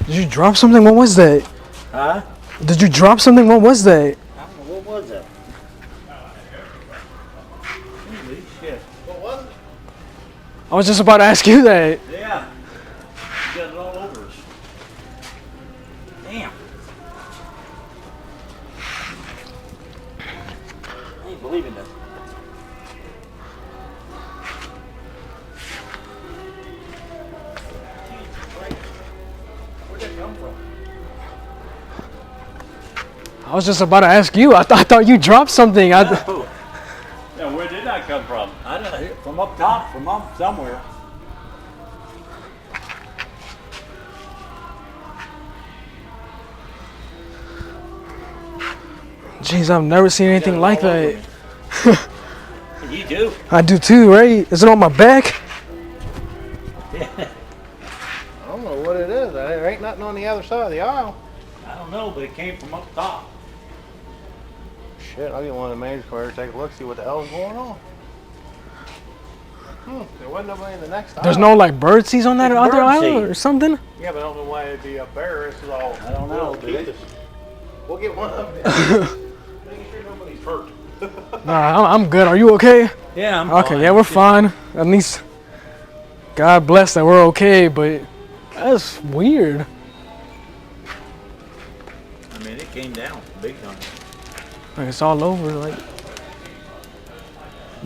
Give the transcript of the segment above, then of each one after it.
Did you drop something? What was that? Huh? Did you drop something? What was that? I don't know, what was that? Holy shit. What was it? I was just about to ask you that. Yeah. You got it all over us. Damn. I ain't believing this. Where'd that come from? I was just about to ask you. I thought you dropped something. Yeah, where did that come from? I don't know. From up top, from up somewhere. Jeez, I've never seen anything like that. You do? I do too, right? Is it on my back? Yeah. I don't know what it is. There ain't nothing on the other side of the aisle. I don't know, but it came from up top. Shit, I'll get one of the managers over here, take a look, see what the hell is going on. There wasn't nobody in the next aisle. There's no like bird seeds on that It's other bird aisle seed. or something? Yeah, but I don't know why it'd be up there. This is all. I don't know, We'll but it- We'll get one of them. Making sure nobody's hurt. Nah, I'm good. Are you okay? Yeah, I'm Okay, fine. yeah, we're fine. At least, God bless that we're okay, but that's weird. I mean, it came down big time. Like, it's all over, like.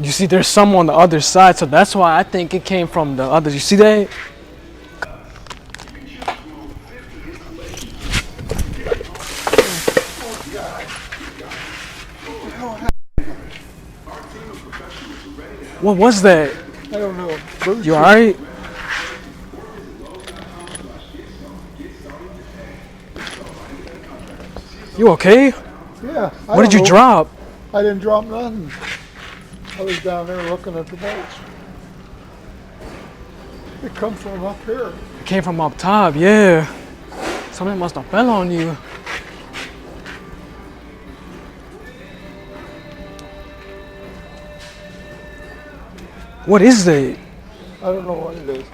You see, there's some on the other side, so that's why I think it came from the others. You see that? What was that? I don't know. You alright? You okay? Yeah. What did you drop? I didn't drop nothing. I was down there looking at the boats. It come from up here. It came from up top, yeah. Something must have fell on you. What is that? I don't know what it is.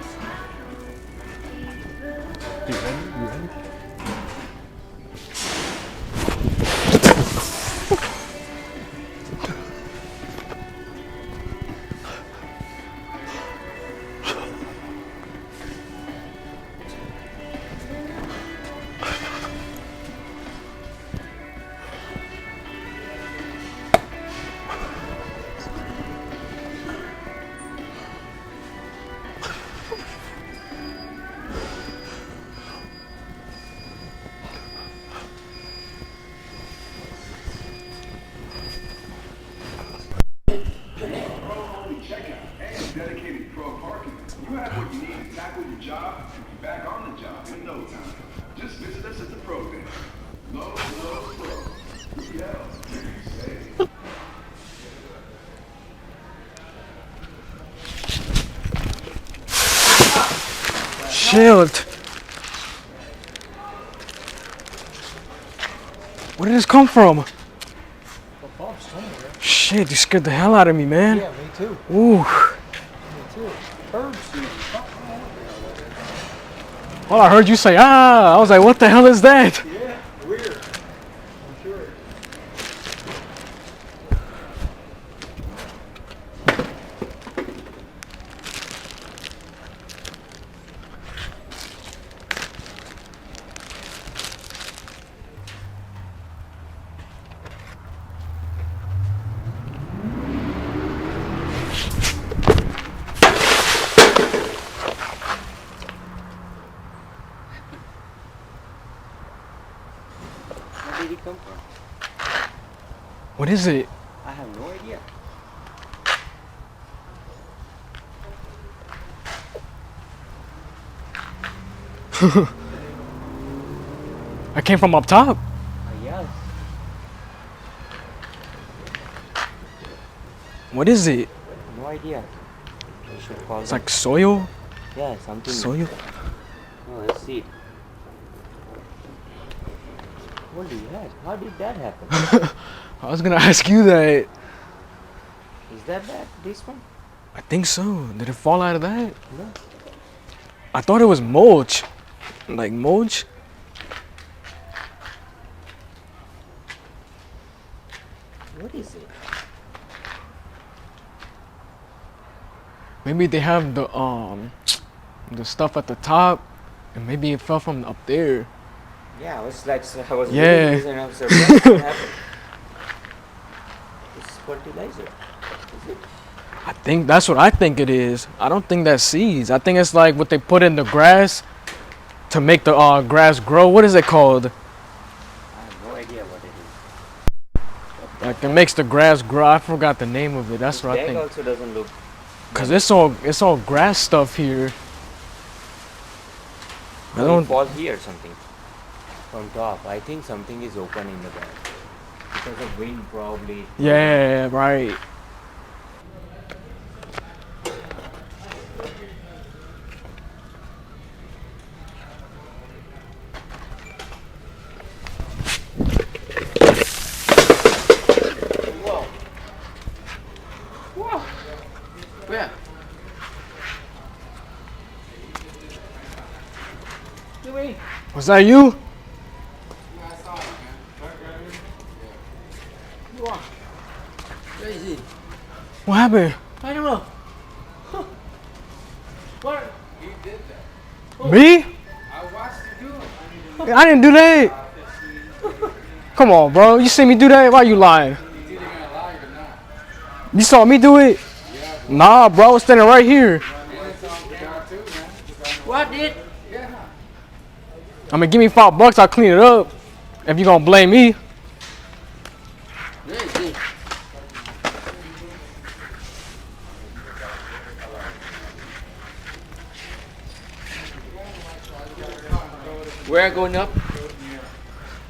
Dedicated pro parking. You have what you need to tackle your job and be back on the job in no time. Just visit us at the pro day. Lowe's Pro. 3L. Save. Shield. Where did this come from? Shit, you scared the hell out of me, man. Yeah, me too. Ooh. Me too. Bird seed. Well, I heard you say, ah. I was like, what the hell is that? Yeah, weird. I'm sure. Where did it come from? What is it? I have no idea. I came from up top. Yes. What is it? No idea. We should call It's them. like soil? Yeah, something. Soil? Oh, let's see. Holy heck, how did that happen? I was gonna ask you that. Is that this one? I think so. Did it fall out of that? No. I thought it was mulch. Like mulch? Maybe they have the stuff at the top, and maybe it fell from up there. Yeah, I was like, I was Yeah. reading this and I was surprised what happened. It's fertilizer. Is it? I think that's what I think it is. I don't think that's seeds. I think it's like what they put in the grass to make the grass grow. What is it called? I have no idea what it is. Like it makes the grass grow. I forgot the name of it. That's This what I bag think. also doesn't look. Cause it's all grass stuff here. I It don't. fall here something from top. I think something is open in the bag because of wind probably. Yeah, right. Where? Was that you? Where is he? What happened? I don't know. What? Me? I didn't do that. Come on, bro. You see me do that? Why you lying? You saw me do it? Nah, bro. I was standing right here. What did? I mean, give me $5. I'll clean it up. If you gonna blame me. Where is he? We're going up.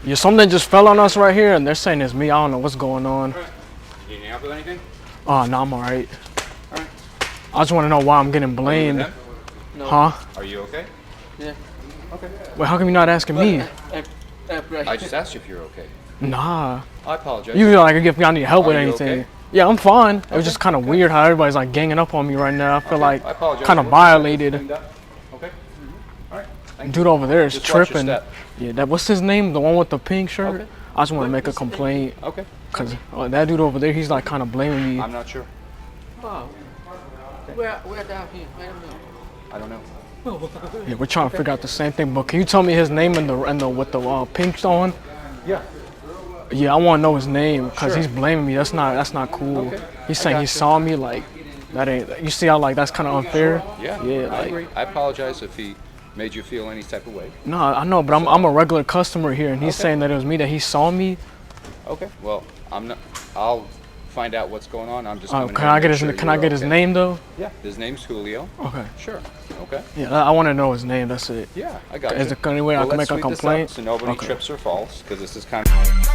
Yeah, something just fell on us right here, and they're saying it's me. I don't know what's going on. You need help with anything? Oh, no, I'm alright. I just want to know why I'm getting blamed. No. Huh? Are you okay? Yeah. Wait, how come you're not asking me? I just asked you if you're okay. Nah. I apologize. You feel like if I need help with Are you anything. okay? Yeah, I'm fine. It was just kind of weird how everybody's like ganging up on me right now. I feel like I apologize. kind of We'll get violated. cleaned up. Okay. All right. Thank you. Dude over there is Just watch your tripping. step. Yeah, that what's his name? The one with the pink shirt. Okay. I just want to make a complaint Okay. because that dude over there, he's like kind of blaming me. I'm not sure. Oh. Where down here? I don't know. I don't know. Yeah, we're trying to figure out the same thing. But can you tell me his name and the with the pink on? Yeah. Yeah, I want to know his name because Sure. he's blaming me. That's not cool. Okay. He's saying he saw me like that ain't. You see how like that's kind of unfair? Yeah. Yeah, I like agree. I apologize if he made you feel any type of way. no, I know, but I'm a regular customer here, and he's saying that it was me that he saw me. Okay. Well, I'm not. I'll find out what's going on. I'm just. coming Can here I to get make his sure Can I you're get his okay. name though? Yeah. His name's Julio. Okay. Sure. Okay. Yeah, I want to know his name. That's it. Yeah, I got Is you. there any way I Well, can let's make a sweep this up complaint? so nobody Okay. trips or falls, because this is kind of.